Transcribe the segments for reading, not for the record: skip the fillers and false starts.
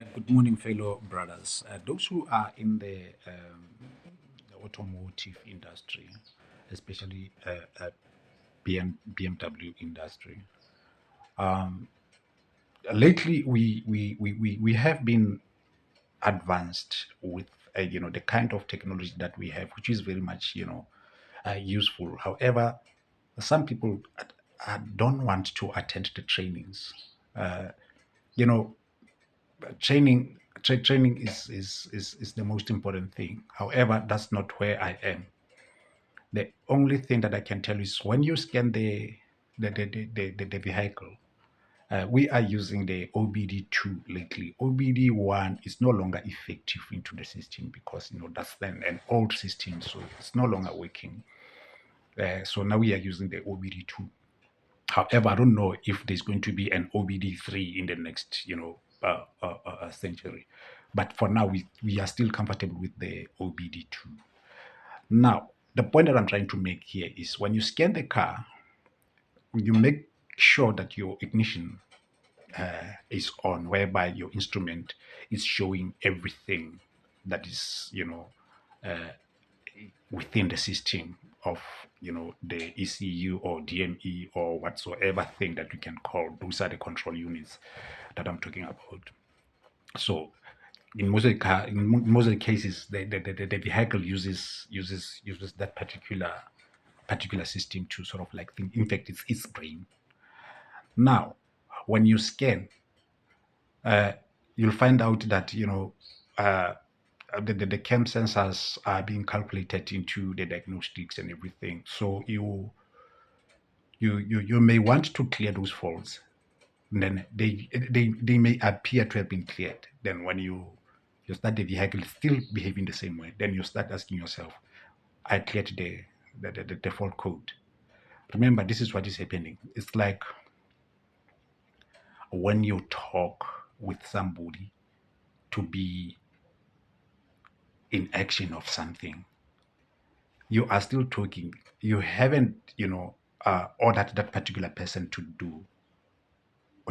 Good morning, fellow brothers. Those who are in the automotive industry, especially BMW industry, lately we have been advanced with the kind of technology that we have, which is very much useful. However, some people don't want to attend the trainings. You know, training is the most important thing. However, that's not where I am. The only thing that I can tell you is when you scan the vehicle, we are using the OBD2 lately. OBD1 is no longer effective into the system because that's an old system, so it's no longer working. So now we are using the OBD2. However, I don't know if there's going to be an OBD3 in the next, century. But for now, we are still comfortable with the OBD2. Now, the point that I'm trying to make here is when you scan the car, you make sure that your ignition is on, whereby your instrument is showing everything that is, within the system of the ECU or DME or whatsoever thing that we can call. Those are the control units that I'm talking about. So in most of the cases, the vehicle uses that particular system to sort of like think. In fact, it's its brain. Now, when you scan, you'll find out that the chem sensors are being calculated into the diagnostics and everything. So you may want to clear those faults. And then they may appear to have been cleared. Then when you start the vehicle still behaving the same way, then you start asking yourself, I cleared the fault code. Remember, this is what is happening. It's like when you talk with somebody to be in action of something, you are still talking. You haven't, ordered that particular person to do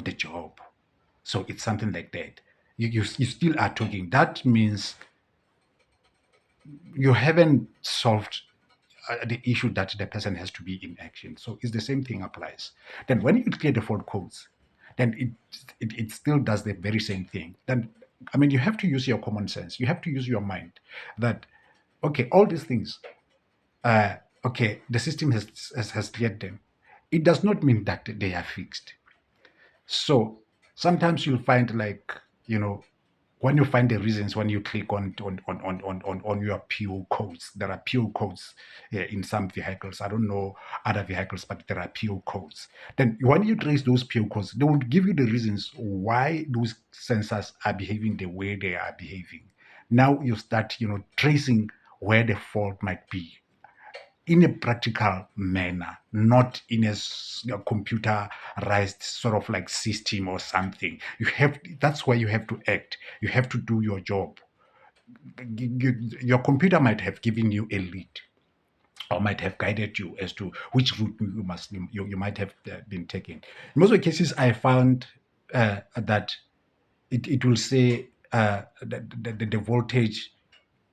the job. So it's something like that. You still are talking. That means you haven't solved the issue that the person has to be in action. So it's the same thing applies. Then when you clear the fault codes, then it still does the very same thing. Then I mean you have to use your common sense. You have to use your mind that okay, all these things, okay, the system has cleared them. It does not mean that they are fixed. So sometimes you'll find like, when you find the reasons when you click on your PO codes, there are PO codes in some vehicles. I don't know other vehicles, but there are PO codes. Then when you trace those PO codes, they will give you the reasons why those sensors are behaving the way they are behaving. Now you start, tracing where the fault might be in a practical manner, not in a computerized sort of like system or something. That's why you have to act. You have to do your job. Your computer might have given you a lead or might have guided you as to which route you might have been taking. In most of the cases, I found that it will say that the voltage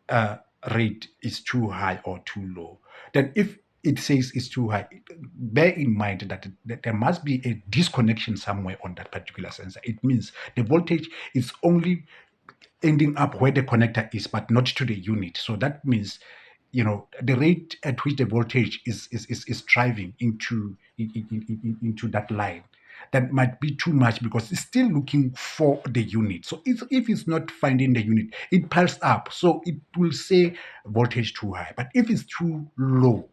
uh, rate is too high or too low. Then if it says it's too high, bear in mind that there must be a disconnection somewhere on that particular sensor. It means the voltage is only ending up where the connector is, but not to the unit. So that means the rate at which the voltage is driving into that line, that might be too much because it's still looking for the unit. So if it's not finding the unit, it piles up. So it will say voltage too high. But if it's too low,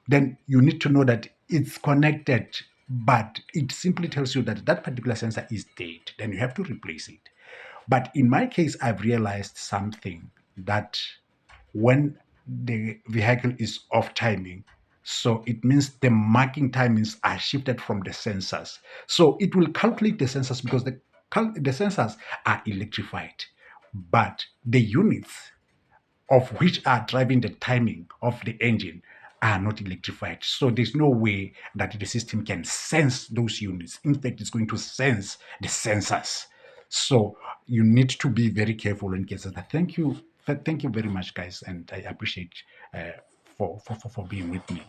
then you need to know that it's connected, but it simply tells you that that particular sensor is dead. Then you have to replace it. But in my case, I've realized something that when the vehicle is off timing, so it means the marking timings are shifted from the sensors. So it will calculate the sensors because the sensors are electrified, but the units of which are driving the timing of the engine are not electrified. So there's no way that the system can sense those units. In fact, it's going to sense the sensors. So you need to be very careful in cases that. Thank you very much, guys, and I appreciate uh, for being with me.